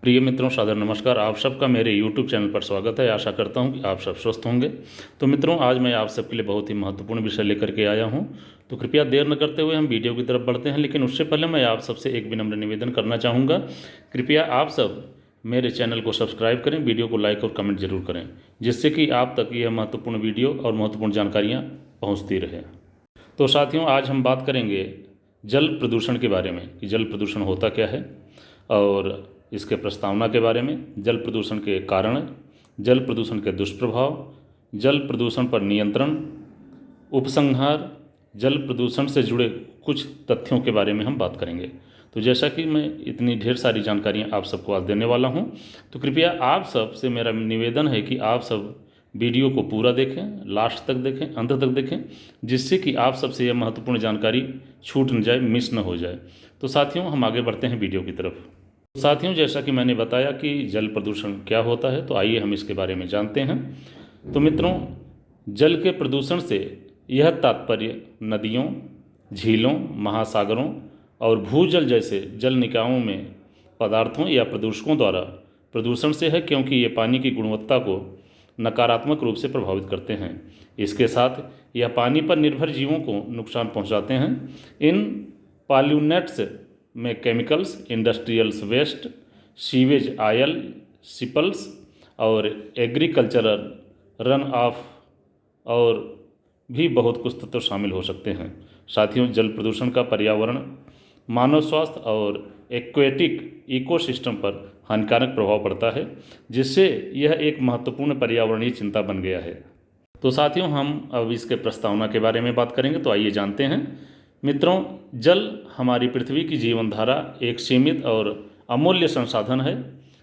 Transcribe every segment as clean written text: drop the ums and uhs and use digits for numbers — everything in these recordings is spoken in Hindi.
प्रिय मित्रों, सादर नमस्कार। आप सबका मेरे YouTube चैनल पर स्वागत है। आशा करता हूं कि आप सब स्वस्थ होंगे। तो मित्रों, आज मैं आप सबके लिए बहुत ही महत्वपूर्ण विषय लेकर के आया हूं। तो कृपया देर न करते हुए हम वीडियो की तरफ बढ़ते हैं। लेकिन उससे पहले मैं आप सबसे एक विनम्र निवेदन करना चाहूँगा। कृपया आप सब मेरे चैनल को सब्सक्राइब करें, वीडियो को लाइक और कमेंट जरूर करें, जिससे कि आप तक यह महत्वपूर्ण वीडियो और महत्वपूर्ण जानकारियाँ पहुँचती रहें। तो साथियों, आज हम बात करेंगे जल प्रदूषण के बारे में कि जल प्रदूषण होता क्या है और इसके प्रस्तावना के बारे में, जल प्रदूषण के कारण, जल प्रदूषण के दुष्प्रभाव, जल प्रदूषण पर नियंत्रण, उपसंहार, जल प्रदूषण से जुड़े कुछ तथ्यों के बारे में हम बात करेंगे। तो जैसा कि मैं इतनी ढेर सारी जानकारियाँ आप सबको आज देने वाला हूँ, तो कृपया आप सब से मेरा निवेदन है कि आप सब वीडियो को पूरा देखें, लास्ट तक देखें, अंत तक देखें, जिससे कि आप सबसे यह महत्वपूर्ण जानकारी छूट न जाए, मिस न हो जाए। तो साथियों, हम आगे बढ़ते हैं वीडियो की तरफ। साथियों, जैसा कि मैंने बताया कि जल प्रदूषण क्या होता है, तो आइए हम इसके बारे में जानते हैं। तो मित्रों, जल के प्रदूषण से यह तात्पर्य नदियों, झीलों, महासागरों और भूजल जैसे जल निकायों में पदार्थों या प्रदूषकों द्वारा प्रदूषण से है, क्योंकि ये पानी की गुणवत्ता को नकारात्मक रूप से प्रभावित करते हैं। इसके साथ यह पानी पर निर्भर जीवों को नुकसान पहुंचाते हैं। इन पॉल्यूनेट्स में chemicals, industrials waste, sewage oil, spills और एग्रीकल्चरल रन ऑफ और भी बहुत कुछ तत्व शामिल हो सकते हैं। साथियों, जल प्रदूषण का पर्यावरण, मानव स्वास्थ्य और एक्वेटिक इकोसिस्टम पर हानिकारक प्रभाव पड़ता है, जिससे यह एक महत्वपूर्ण पर्यावरणीय चिंता बन गया है। तो साथियों, हम अब इसके प्रस्तावना के बारे में बात करेंगे। तो आइए जानते हैं। मित्रों, जल हमारी पृथ्वी की जीवन धारा एक सीमित और अमूल्य संसाधन है,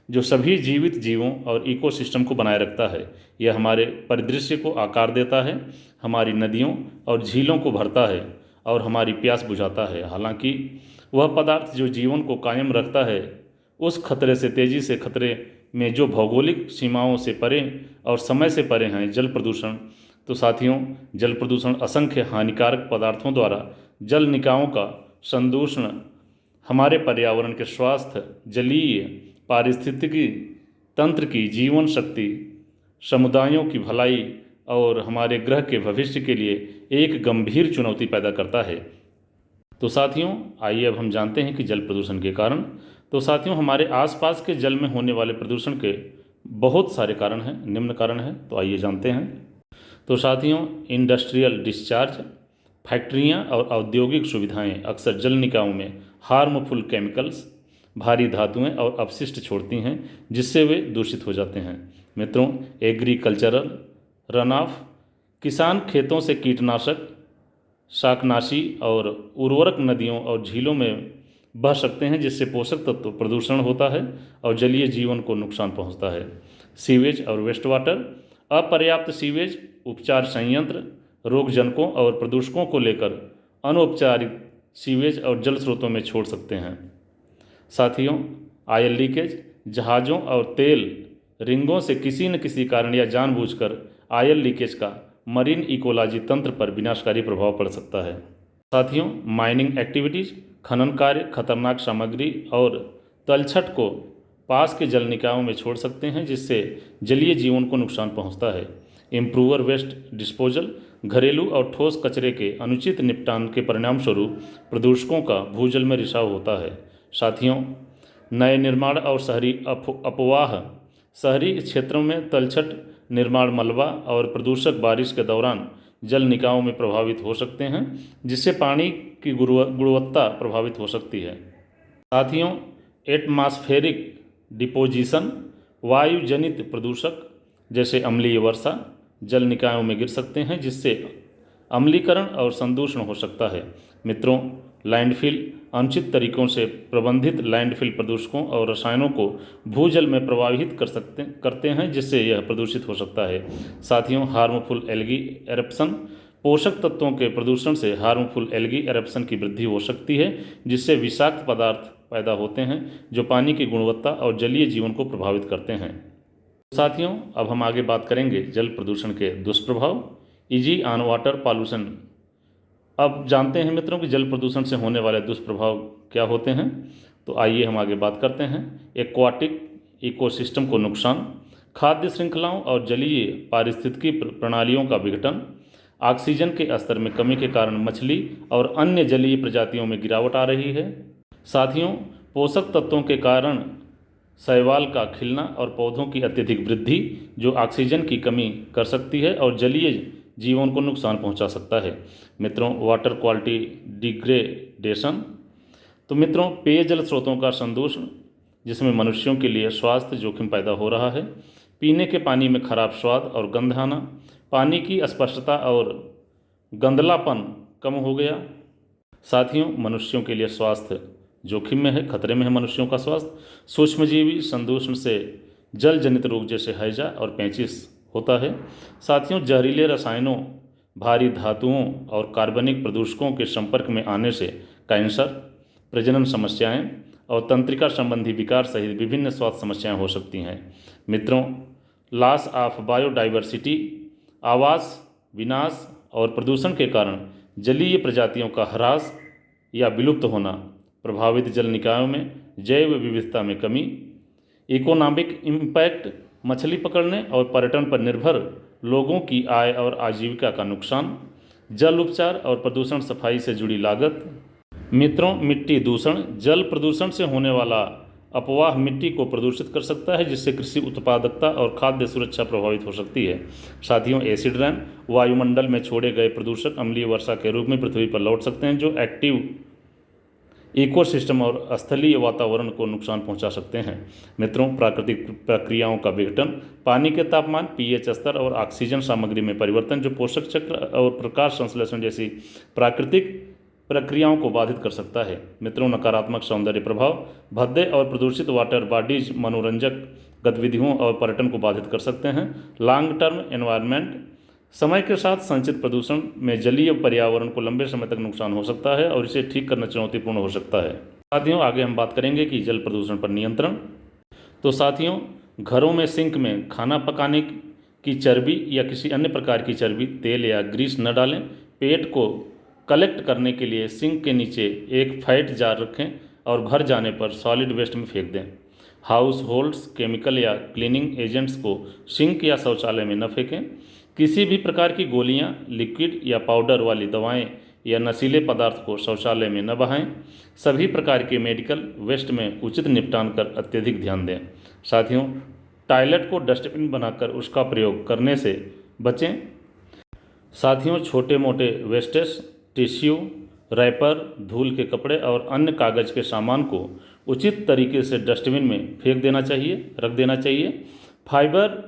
जो सभी जीवित जीवों और इकोसिस्टम को बनाए रखता है। यह हमारे परिदृश्य को आकार देता है, हमारी नदियों और झीलों को भरता है और हमारी प्यास बुझाता है। हालांकि वह पदार्थ जो जीवन को कायम रखता है, उस खतरे से तेजी से खतरे में जो भौगोलिक सीमाओं से परे और समय से परे हैं, जल प्रदूषण। तो साथियों, जल प्रदूषण असंख्य हानिकारक पदार्थों द्वारा जल निकायों का संदूषण हमारे पर्यावरण के स्वास्थ्य, जलीय पारिस्थितिकी तंत्र की जीवन शक्ति, समुदायों की भलाई और हमारे ग्रह के भविष्य के लिए एक गंभीर चुनौती पैदा करता है। तो साथियों, आइए अब हम जानते हैं कि जल प्रदूषण के कारण। तो साथियों, हमारे आसपास के जल में होने वाले प्रदूषण के बहुत सारे कारण हैं, निम्न कारण हैं। तो आइए जानते हैं। तो साथियों, इंडस्ट्रियल डिस्चार्ज, फैक्ट्रियां और औद्योगिक सुविधाएं अक्सर जल निकायों में हार्मफुल केमिकल्स, भारी धातुएं और अपशिष्ट छोड़ती हैं, जिससे वे दूषित हो जाते हैं। मित्रों, एग्रीकल्चरल रन ऑफ, किसान खेतों से कीटनाशक, शाकनाशी और उर्वरक नदियों और झीलों में बह सकते हैं, जिससे पोषक तत्व प्रदूषण होता है और जलीय जीवन को नुकसान पहुंचता है। सीवेज और वेस्ट वाटर, अपर्याप्त सीवेज उपचार संयंत्र रोगजनकों और प्रदूषकों को लेकर अनौपचारिक सीवेज और जल स्रोतों में छोड़ सकते हैं। साथियों, आयल लीकेज, जहाज़ों और तेल रिंगों से किसी न किसी कारण या जानबूझकर आयल लीकेज का मरीन इकोलॉजी तंत्र पर विनाशकारी प्रभाव पड़ सकता है। साथियों, माइनिंग एक्टिविटीज़, खनन कार्य खतरनाक सामग्री और तलछट को पास के जल निकायों में छोड़ सकते हैं, जिससे जलीय जीवन को नुकसान पहुंचता है। इम्प्रूवर वेस्ट डिस्पोजल, घरेलू और ठोस कचरे के अनुचित निपटान के परिणाम स्वरूप प्रदूषकों का भूजल में रिसाव होता है। साथियों, नए निर्माण और शहरी अपवाह, शहरी क्षेत्रों में तलछट निर्माण मलबा और प्रदूषक बारिश के दौरान जल निकायों में प्रभावित हो सकते हैं, जिससे पानी की गुणवत्ता प्रभावित हो सकती है। साथियों, एटमॉस्फेरिक डिपोजिशन, वायु जनित प्रदूषक जैसे अम्लीय वर्षा जल निकायों में गिर सकते हैं, जिससे अम्लीकरण और संदूषण हो सकता है। मित्रों, लैंडफिल, अनुचित तरीकों से प्रबंधित लैंडफिल प्रदूषकों और रसायनों को भूजल में प्रवाहित करते हैं, जिससे यह प्रदूषित हो सकता है। साथियों, हार्मफुल एल्गी एरप्शन, पोषक तत्वों के प्रदूषण से हार्मफुल एल्गी एरप्शन की वृद्धि हो सकती है, जिससे विषाक्त पदार्थ पैदा होते हैं, जो पानी की गुणवत्ता और जलीय जीवन को प्रभावित करते हैं। साथियों, अब हम आगे बात करेंगे जल प्रदूषण के दुष्प्रभाव, इजी ऑन वाटर पॉल्यूशन। अब जानते हैं मित्रों कि जल प्रदूषण से होने वाले दुष्प्रभाव क्या होते हैं। तो आइए हम आगे बात करते हैं। एक्वाटिक इकोसिस्टम को नुकसान, खाद्य श्रृंखलाओं और जलीय पारिस्थितिकी प्रणालियों का विघटन, ऑक्सीजन के स्तर में कमी के कारण मछली और अन्य जलीय प्रजातियों में गिरावट आ रही है। साथियों, पोषक तत्वों के कारण शैवाल का खिलना और पौधों की अत्यधिक वृद्धि जो ऑक्सीजन की कमी कर सकती है और जलीय जीवन को नुकसान पहुंचा सकता है। मित्रों, वाटर क्वालिटी डिग्रेडेशन, तो मित्रों पेयजल स्रोतों का संदूषण जिसमें मनुष्यों के लिए स्वास्थ्य जोखिम पैदा हो रहा है। पीने के पानी में खराब स्वाद और गंध आना, पानी की अस्पष्टता और गंदलापन कम हो गया। साथियों, मनुष्यों के लिए स्वास्थ्य जोखिम में है, खतरे में है मनुष्यों का स्वास्थ्य। सूक्ष्मजीवी संदूषण से जल जनित रोग जैसे हैजा और पेचिश होता है। साथियों, जहरीले रसायनों, भारी धातुओं और कार्बनिक प्रदूषकों के संपर्क में आने से कैंसर, प्रजनन समस्याएं और तंत्रिका संबंधी विकार सहित विभिन्न स्वास्थ्य समस्याएं हो सकती हैं। मित्रों, लॉस ऑफ बायोडाइवर्सिटी, आवास विनाश और प्रदूषण के कारण जलीय प्रजातियों का ह्रास या विलुप्त होना, प्रभावित जल निकायों में जैव विविधता में कमी, इकोनॉमिक इम्पैक्ट, मछली पकड़ने और पर्यटन पर निर्भर लोगों की आय और आजीविका का नुकसान, जल उपचार और प्रदूषण सफाई से जुड़ी लागत। मित्रों, मिट्टी दूषण, जल प्रदूषण से होने वाला अपवाह मिट्टी को प्रदूषित कर सकता है जिससे कृषि उत्पादकता और खाद्य सुरक्षा प्रभावित हो सकती है। साथियों, एसिड रेन, वायुमंडल में छोड़े गए प्रदूषक अम्लीय वर्षा के रूप में पृथ्वी पर लौट सकते हैं जो एक्टिव इकोसिस्टम और स्थलीय वातावरण को नुकसान पहुंचा सकते हैं। मित्रों, प्राकृतिक प्रक्रियाओं का विघटन, पानी के तापमान, पीएच स्तर और ऑक्सीजन सामग्री में परिवर्तन जो पोषक चक्र और प्रकाश संश्लेषण जैसी प्राकृतिक प्रक्रियाओं को बाधित कर सकता है। मित्रों, नकारात्मक सौंदर्य प्रभाव, भद्दे और प्रदूषित वाटर बॉडीज मनोरंजक गतिविधियों और पर्यटन को बाधित कर सकते हैं। लॉन्ग टर्म एनवायरनमेंट, समय के साथ संचित प्रदूषण में जलीय पर्यावरण को लंबे समय तक नुकसान हो सकता है और इसे ठीक करना चुनौतीपूर्ण हो सकता है। साथियों, आगे हम बात करेंगे कि जल प्रदूषण पर नियंत्रण। तो साथियों, घरों में सिंक में खाना पकाने की चर्बी या किसी अन्य प्रकार की चर्बी, तेल या ग्रीस न डालें। पेट को कलेक्ट करने के लिए सिंक के नीचे एक फैट जार रखें और भर जाने पर सॉलिड वेस्ट में फेंक दें। हाउस होल्ड्स केमिकल या क्लीनिंग एजेंट्स को सिंक या शौचालय में न फेंकें। किसी भी प्रकार की गोलियां, लिक्विड या पाउडर वाली दवाएं या नशीले पदार्थ को शौचालय में न बहाएं। सभी प्रकार के मेडिकल वेस्ट में उचित निपटान कर अत्यधिक ध्यान दें। साथियों, टॉयलेट को डस्टबिन बनाकर उसका प्रयोग करने से बचें। साथियों, छोटे मोटे वेस्टेज, टिश्यू, रैपर, धूल के कपड़े और अन्य कागज़ के सामान को उचित तरीके से डस्टबिन में फेंक देना चाहिए, रख देना चाहिए। फाइबर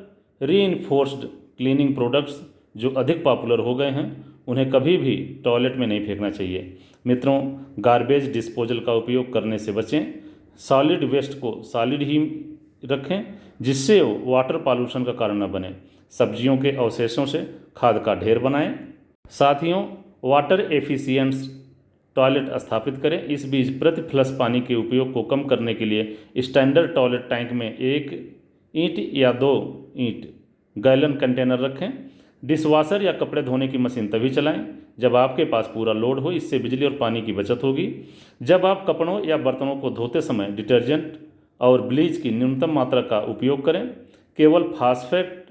रीइंफोर्स्ड क्लीनिंग प्रोडक्ट्स जो अधिक पॉपुलर हो गए हैं उन्हें कभी भी टॉयलेट में नहीं फेंकना चाहिए। मित्रों, गार्बेज डिस्पोजल का उपयोग करने से बचें। सॉलिड वेस्ट को सॉलिड ही रखें जिससे वो वाटर पॉल्यूशन का कारण न बने। सब्जियों के अवशेषों से खाद का ढेर बनाएं। साथियों, वाटर एफिशिएंट्स टॉयलेट स्थापित करें। इस बीच प्रति फ्लश पानी के उपयोग को कम करने के लिए स्टैंडर्ड टॉयलेट टैंक में 1 ईंट या 2 ईंट गैलन कंटेनर रखें। डिशवॉशर या कपड़े धोने की मशीन तभी चलाएं जब आपके पास पूरा लोड हो, इससे बिजली और पानी की बचत होगी। जब आप कपड़ों या बर्तनों को धोते समय डिटर्जेंट और ब्लीच की न्यूनतम मात्रा का उपयोग करें। केवल फास्फेट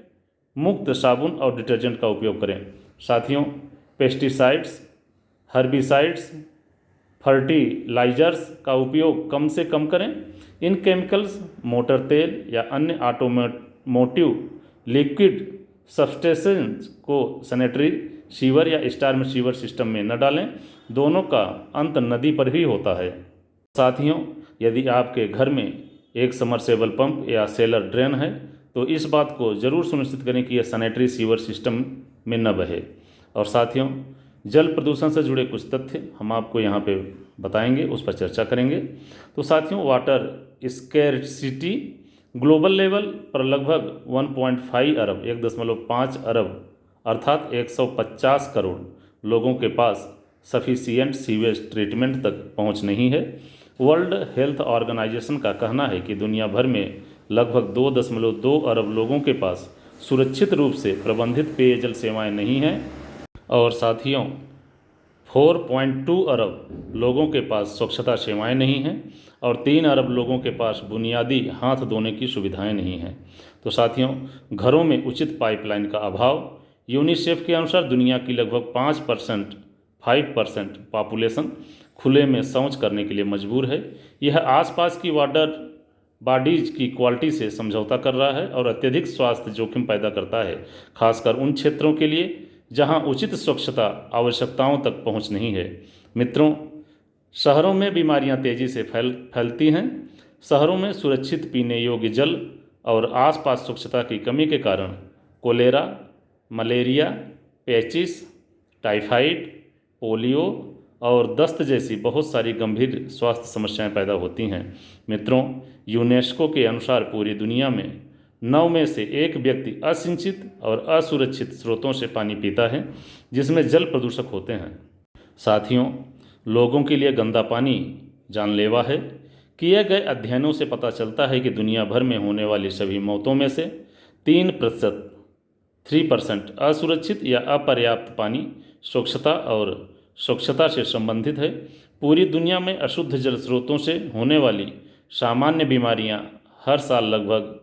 मुक्त साबुन और डिटर्जेंट का उपयोग करें। साथियों, पेस्टिसाइड्स, हर्बिसाइड्स, फर्टिलाइजर्स का उपयोग कम से कम करें। इन केमिकल्स मोटर तेल या अन्य ऑटोमोटिव लिक्विड सब्सटेंसेस को सैनिटरी सीवर या स्टॉर्म सीवर सिस्टम में न डालें। दोनों का अंत नदी पर ही होता है। साथियों, यदि आपके घर में एक समरसेबल पंप या सेलर ड्रेन है तो इस बात को ज़रूर सुनिश्चित करें कि यह सैनिटरी सीवर सिस्टम में न बहे। और साथियों, जल प्रदूषण से जुड़े कुछ तथ्य हम आपको यहाँ पे बताएंगे, उस पर चर्चा करेंगे। तो साथियों, वाटर स्कैर्सिटी ग्लोबल लेवल पर लगभग 1.5 अरब 1.5 अरब अर्थात 150 करोड़ लोगों के पास सफिशिएंट सीवेज ट्रीटमेंट तक पहुंच नहीं है। वर्ल्ड हेल्थ ऑर्गेनाइजेशन का कहना है कि दुनिया भर में लगभग 2.2 अरब लोगों के पास सुरक्षित रूप से प्रबंधित पेयजल सेवाएं नहीं हैं। और साथियों, 4.2 अरब लोगों के पास स्वच्छता सेवाएं नहीं हैं और 3 अरब लोगों के पास बुनियादी हाथ धोने की सुविधाएं नहीं हैं। तो साथियों, घरों में उचित पाइपलाइन का अभाव। यूनिसेफ के अनुसार दुनिया की लगभग 5% पॉपुलेशन खुले में शौच करने के लिए मजबूर है। यह आसपास की वाटर बॉडीज की क्वालिटी से समझौता कर रहा है और अत्यधिक स्वास्थ्य जोखिम पैदा करता है, खासकर उन क्षेत्रों के लिए जहां उचित स्वच्छता आवश्यकताओं तक पहुंच नहीं है। मित्रों, शहरों में बीमारियां तेज़ी से फैलती हैं। शहरों में सुरक्षित पीने योग्य जल और आसपास स्वच्छता की कमी के कारण कोलेरा, मलेरिया, पेचिस, टाइफाइड, पोलियो और दस्त जैसी बहुत सारी गंभीर स्वास्थ्य समस्याएं पैदा होती हैं। मित्रों, यूनेस्को के अनुसार पूरी दुनिया में 9 में से 1 व्यक्ति असिंचित और असुरक्षित स्रोतों से पानी पीता है, जिसमें जल प्रदूषक होते हैं। साथियों, लोगों के लिए गंदा पानी जानलेवा है। किए गए अध्ययनों से पता चलता है कि दुनिया भर में होने वाली सभी मौतों में से 3% असुरक्षित या अपर्याप्त पानी स्वच्छता से संबंधित है। पूरी दुनिया में अशुद्ध जल स्रोतों से होने वाली सामान्य बीमारियां हर साल लगभग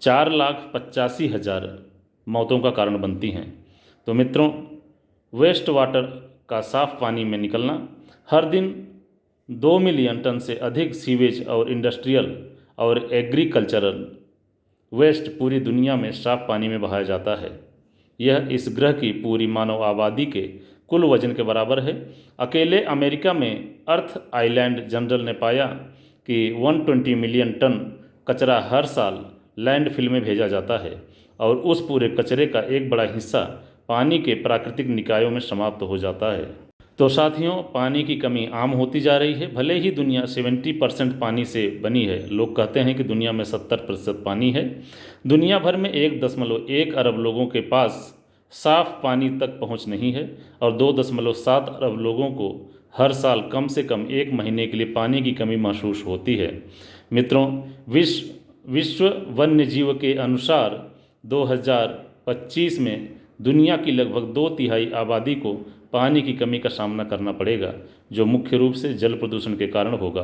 4,85,000 मौतों का कारण बनती हैं। तो मित्रों, वेस्ट वाटर का साफ पानी में निकलना, हर दिन 2 मिलियन टन से अधिक सीवेज और इंडस्ट्रियल और एग्रीकल्चरल वेस्ट पूरी दुनिया में साफ पानी में बहाया जाता है। यह इस ग्रह की पूरी मानव आबादी के कुल वजन के बराबर है। अकेले अमेरिका में अर्थ आइलैंड जनरल ने पाया कि 120 मिलियन टन कचरा हर साल लैंडफिल में भेजा जाता है और उस पूरे कचरे का एक बड़ा हिस्सा पानी के प्राकृतिक निकायों में समाप्त हो जाता है। तो साथियों, पानी की कमी आम होती जा रही है। भले ही दुनिया 70% पानी से बनी है, लोग कहते हैं कि दुनिया में 70% पानी है। दुनिया भर में 1.1 अरब लोगों के पास साफ पानी तक पहुंच नहीं है और 2.7 अरब लोगों को हर साल कम से कम 1 महीने के लिए पानी की कमी महसूस होती है। मित्रों, विश्व वन्य जीव के अनुसार 2025 में दुनिया की लगभग 2/3 आबादी को पानी की कमी का सामना करना पड़ेगा, जो मुख्य रूप से जल प्रदूषण के कारण होगा।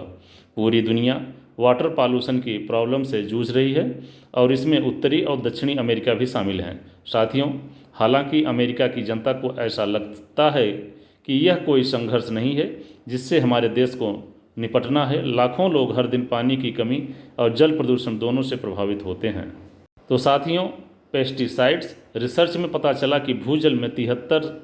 पूरी दुनिया वाटर पॉल्यूशन की प्रॉब्लम से जूझ रही है और इसमें उत्तरी और दक्षिणी अमेरिका भी शामिल हैं। साथियों, हालांकि अमेरिका की जनता को ऐसा लगता है कि यह कोई संघर्ष नहीं है जिससे हमारे देश को निपटना है। लाखों लोग हर दिन पानी की कमी और जल प्रदूषण दोनों से प्रभावित होते हैं। तो साथियों, पेस्टिसाइड्स रिसर्च में पता चला कि भूजल में 73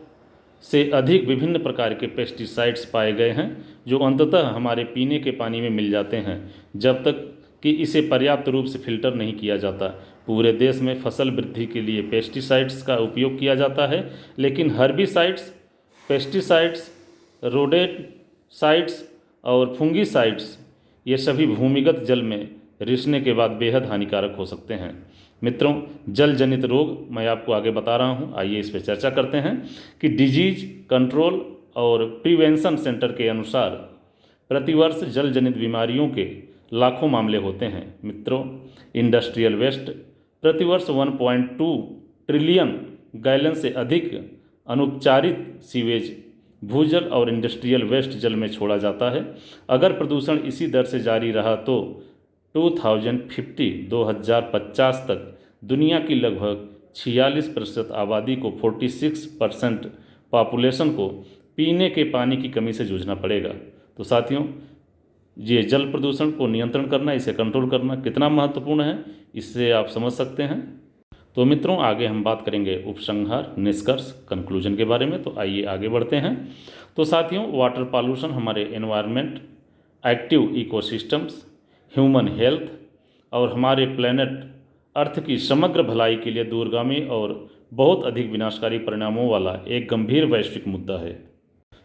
से अधिक विभिन्न प्रकार के पेस्टिसाइड्स पाए गए हैं, जो अंततः हमारे पीने के पानी में मिल जाते हैं, जब तक कि इसे पर्याप्त रूप से फिल्टर नहीं किया जाता। पूरे देश में फसल वृद्धि के लिए पेस्टिसाइड्स का उपयोग किया जाता है, लेकिन हर्बिसाइड्स, पेस्टिसाइड्स, रोडेंटसाइड्स और फंगिसाइड्स ये सभी भूमिगत जल में रिसने के बाद बेहद हानिकारक हो सकते हैं। मित्रों, जल जनित रोग मैं आपको आगे बता रहा हूं, आइए इस पर चर्चा करते हैं कि डिजीज कंट्रोल और प्रिवेंशन सेंटर के अनुसार प्रतिवर्ष जल जनित बीमारियों के लाखों मामले होते हैं। मित्रों, इंडस्ट्रियल वेस्ट प्रतिवर्ष 1.2 ट्रिलियन गैलन से अधिक अनुपचारित सीवेज, भूजल और इंडस्ट्रियल वेस्ट जल में छोड़ा जाता है। अगर प्रदूषण इसी दर से जारी रहा तो 2050 तक दुनिया की लगभग 46% आबादी को 46% पॉपुलेशन को पीने के पानी की कमी से जूझना पड़ेगा। तो साथियों, ये जल प्रदूषण को नियंत्रण करना, इसे कंट्रोल करना कितना महत्वपूर्ण है, इससे आप समझ सकते हैं। तो मित्रों, आगे हम बात करेंगे उपसंहार, निष्कर्ष, कंक्लूजन के बारे में। तो आइए आगे बढ़ते हैं। तो साथियों, वाटर पॉल्यूशन हमारे environment, active ecosystems, human health और हमारे प्लेनेट अर्थ की समग्र भलाई के लिए दूरगामी और बहुत अधिक विनाशकारी परिणामों वाला एक गंभीर वैश्विक मुद्दा है।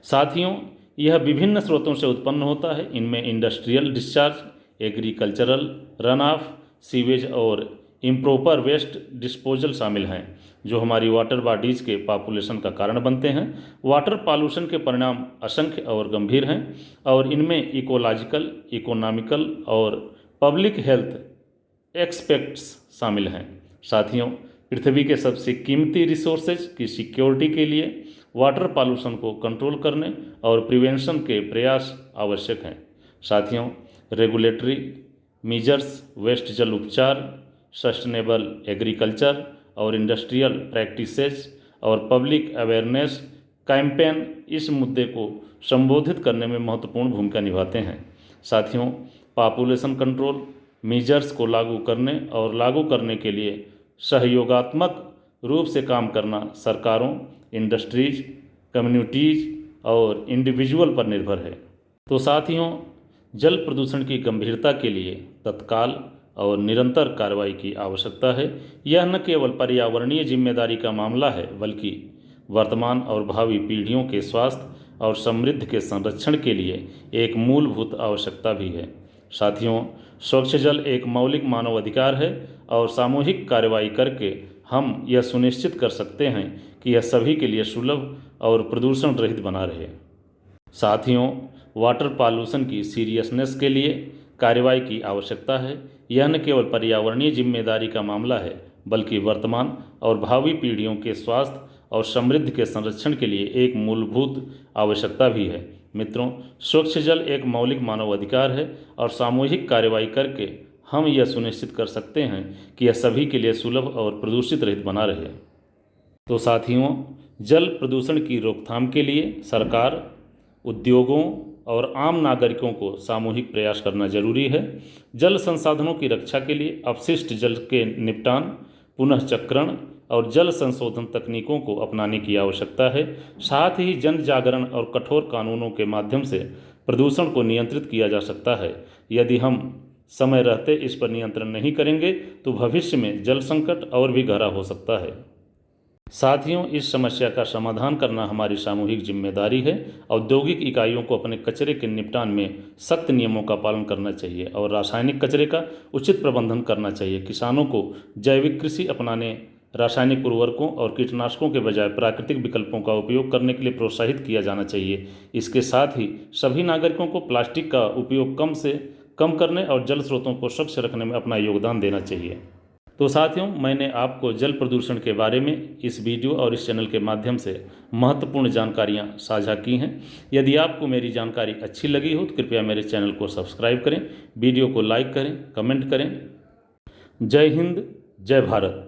साथियों, यह विभिन्न स्रोतों से उत्पन्न होता है। इनमें industrial discharge, agricultural run of, sewage और इम्प्रॉपर वेस्ट डिस्पोजल शामिल हैं, जो हमारी वाटर बॉडीज़ के पॉपुलेशन का कारण बनते हैं। वाटर पॉल्यूशन के परिणाम असंख्य और गंभीर हैं और इनमें इकोलॉजिकल, इकोनॉमिकल और पब्लिक हेल्थ एस्पेक्ट्स शामिल हैं। साथियों, पृथ्वी के सबसे कीमती रिसोर्सेज की सिक्योरिटी के लिए वाटर पॉल्यूशन को कंट्रोल करने और प्रिवेंशन के प्रयास आवश्यक हैं। साथियों, रेगुलेटरी मीजर्स, वेस्ट जल उपचार, सस्टेनेबल एग्रीकल्चर और इंडस्ट्रियल प्रैक्टिसेस और पब्लिक अवेयरनेस कैंपेन इस मुद्दे को संबोधित करने में महत्वपूर्ण भूमिका निभाते हैं। साथियों, पॉपुलेशन कंट्रोल मीजर्स को लागू करने के लिए सहयोगात्मक रूप से काम करना सरकारों, इंडस्ट्रीज, कम्युनिटीज़ और इंडिविजुअल पर निर्भर है। तो साथियों, जल प्रदूषण की गंभीरता के लिए तत्काल और निरंतर कार्रवाई की आवश्यकता है। यह न केवल पर्यावरणीय जिम्मेदारी का मामला है, बल्कि वर्तमान और भावी पीढ़ियों के स्वास्थ्य और समृद्धि के संरक्षण के लिए एक मूलभूत आवश्यकता भी है। साथियों, स्वच्छ जल एक मौलिक मानव अधिकार है और सामूहिक कार्रवाई करके हम यह सुनिश्चित कर सकते हैं कि यह सभी के लिए सुलभ और प्रदूषण रहित बना रहे। साथियों, वाटर पॉल्यूशन की सीरियसनेस के लिए कार्रवाई की आवश्यकता है। यह न केवल पर्यावरणीय जिम्मेदारी का मामला है, बल्कि वर्तमान और भावी पीढ़ियों के स्वास्थ्य और समृद्धि के संरक्षण के लिए एक मूलभूत आवश्यकता भी है। मित्रों, स्वच्छ जल एक मौलिक मानव अधिकार है और सामूहिक कार्रवाई करके हम यह सुनिश्चित कर सकते हैं कि यह सभी के लिए सुलभ और प्रदूषित रहित बना रहे। तो साथियों, जल प्रदूषण की रोकथाम के लिए सरकार, उद्योगों और आम नागरिकों को सामूहिक प्रयास करना जरूरी है। जल संसाधनों की रक्षा के लिए अपशिष्ट जल के निपटान, पुनःचक्रण और जल संशोधन तकनीकों को अपनाने की आवश्यकता है। साथ ही जन जागरण और कठोर कानूनों के माध्यम से प्रदूषण को नियंत्रित किया जा सकता है। यदि हम समय रहते इस पर नियंत्रण नहीं करेंगे तो भविष्य में जल संकट और भी गहरा हो सकता है। साथियों, इस समस्या का समाधान करना हमारी सामूहिक जिम्मेदारी है। औद्योगिक इकाइयों को अपने कचरे के निपटान में सख्त नियमों का पालन करना चाहिए और रासायनिक कचरे का उचित प्रबंधन करना चाहिए। किसानों को जैविक कृषि अपनाने, रासायनिक उर्वरकों और कीटनाशकों के बजाय प्राकृतिक विकल्पों का उपयोग करने के लिए प्रोत्साहित किया जाना चाहिए। इसके साथ ही सभी नागरिकों को प्लास्टिक का उपयोग कम से कम करने और जल स्रोतों को स्वच्छ रखने में अपना योगदान देना चाहिए। तो साथियों, मैंने आपको जल प्रदूषण के बारे में इस वीडियो और इस चैनल के माध्यम से महत्वपूर्ण जानकारियां साझा की हैं। यदि आपको मेरी जानकारी अच्छी लगी हो तो कृपया मेरे चैनल को सब्सक्राइब करें, वीडियो को लाइक करें, कमेंट करें। जय हिंद, जय भारत।